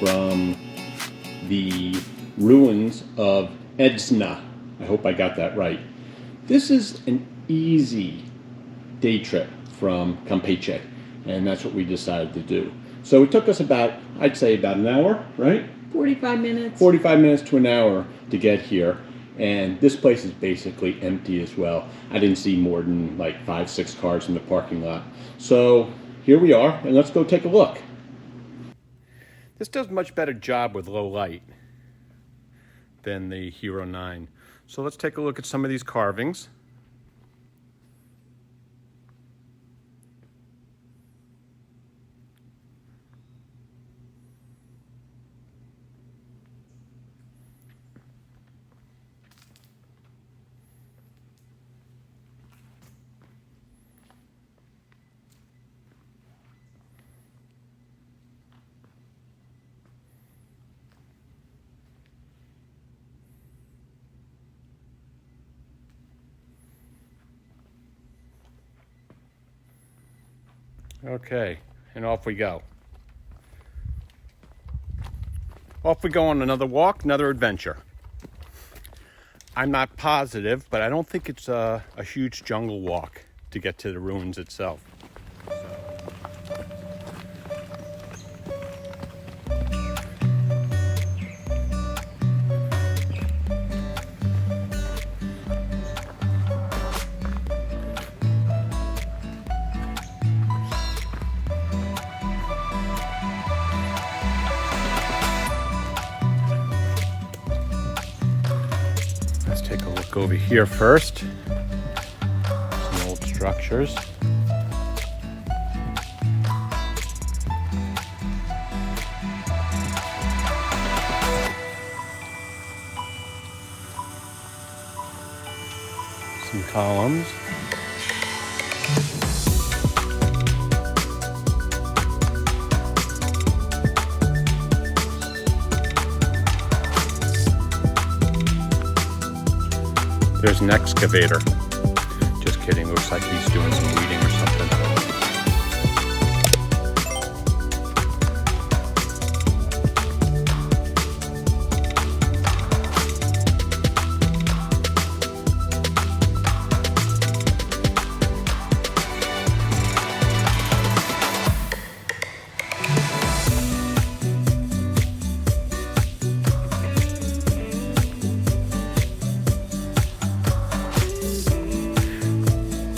from the ruins of Edzna. I hope I got that right. This is an easy day trip from Campeche, and that's what we decided to do. So it took us about, I'd say about an hour, right? 45 minutes. 45 minutes to an hour to get here. And this place is basically empty as well. I didn't see more than like 5-6 cars in the parking lot. So here we are, and let's go take a look. This does a much better job with low light than the Hero 9. So let's take a look at some of these carvings. Okay, and off we go. Off we go on another walk, another adventure. I'm not positive, but I don't think it's a huge jungle walk to get to the ruins itself. Let's take a look over here first. Some old structures. Some columns. There's an excavator. Just kidding, looks like he's doing some weeding or something.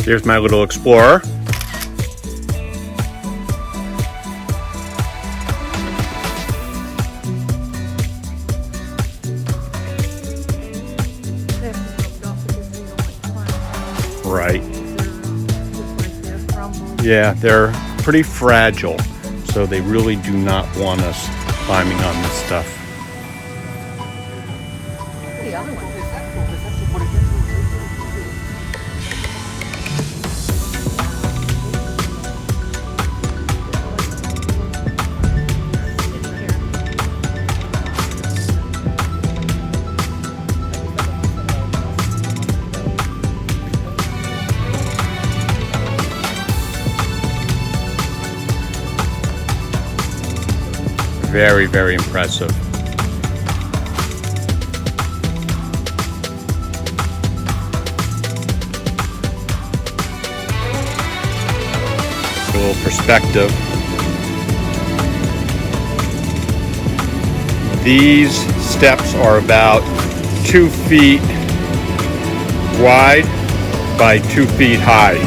Here's my little explorer. Right. Yeah, they're pretty fragile, so they really do not want us climbing on this stuff. The other one. Very, very impressive. A little perspective. These steps are about 2 feet wide by 2 feet high.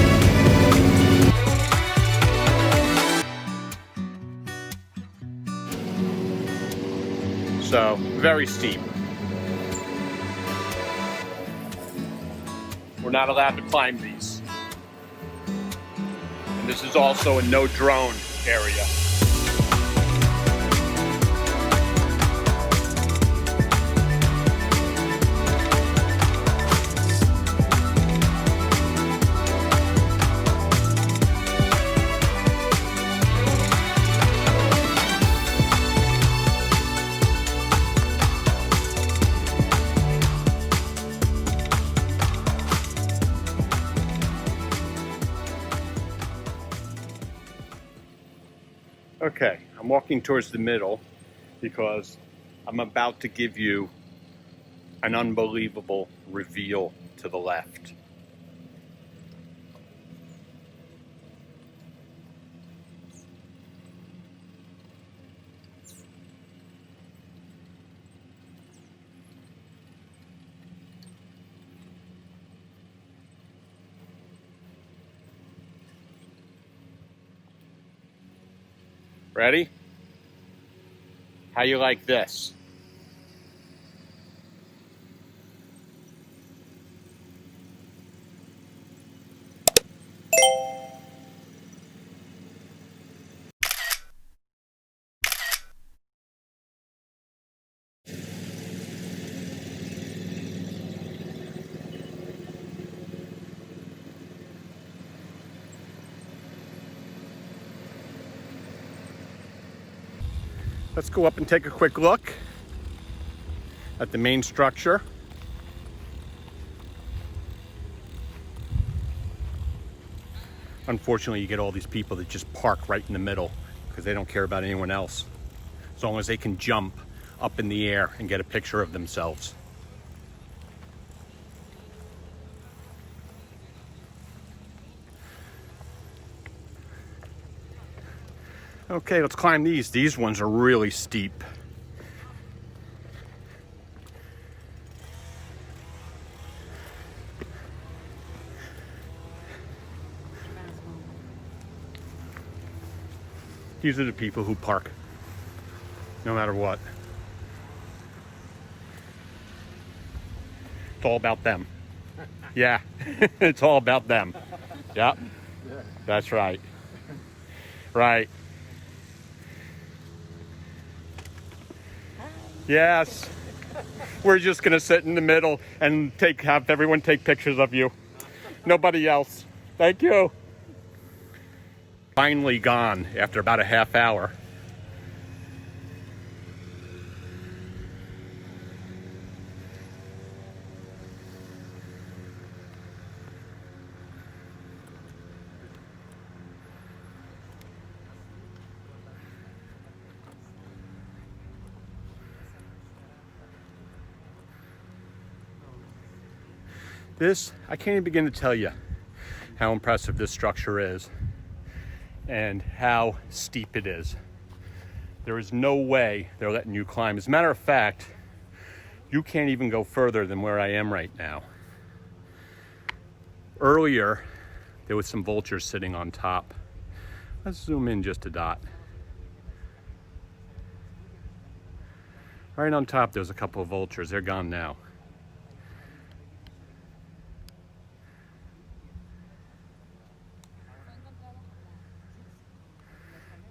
So, very steep. We're not allowed to climb these. And this is also a no drone area. Okay, I'm walking towards the middle, because I'm about to give you an unbelievable reveal to the left. Ready? How you like this? Let's go up and take a quick look at the main structure. Unfortunately, you get all these people that just park right in the middle because they don't care about anyone else, as long as they can jump up in the air and get a picture of themselves. Okay, let's climb these. These ones are really steep. These are the people who park, no matter what. It's all about them. Yeah, it's all about them. Yep, that's right. Right. Yes. We're just gonna sit in the middle and have everyone take pictures of you. Nobody else. Thank you. Finally gone after about a half hour. This, I can't even begin to tell you how impressive this structure is and how steep it is. There is no way they're letting you climb. As a matter of fact, you can't even go further than where I am right now. Earlier, there was some vultures sitting on top. Let's zoom in just a dot. Right on top, there's a couple of vultures. They're gone now.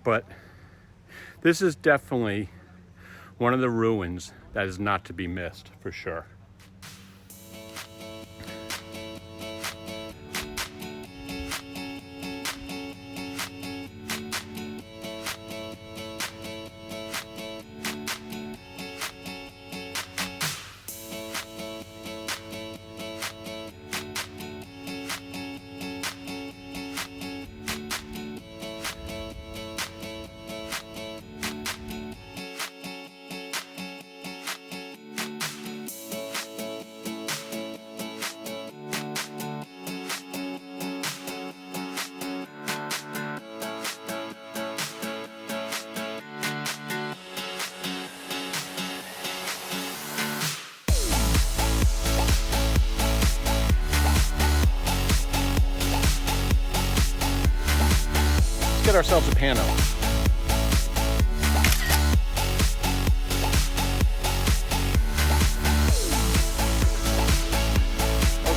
But this is definitely one of the ruins that is not to be missed, for sure. Get ourselves a pano.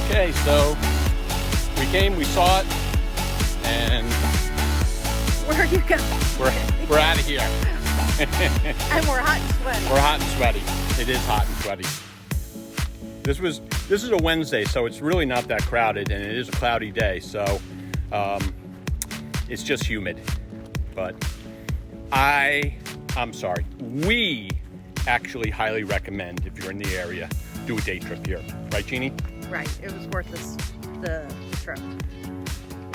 Okay, so we came, we saw it, and Where are you going? we're out of here. And we're hot and sweaty. We're hot and sweaty. It is hot and sweaty. This is a Wednesday, so it's really not that crowded, and it is a cloudy day, so it's just humid. But I'm sorry, we actually highly recommend, if you're in the area, do a day trip here. Right, Jeannie? Right. It was worth the trip.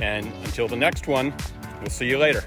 And until the next one, we'll see you later.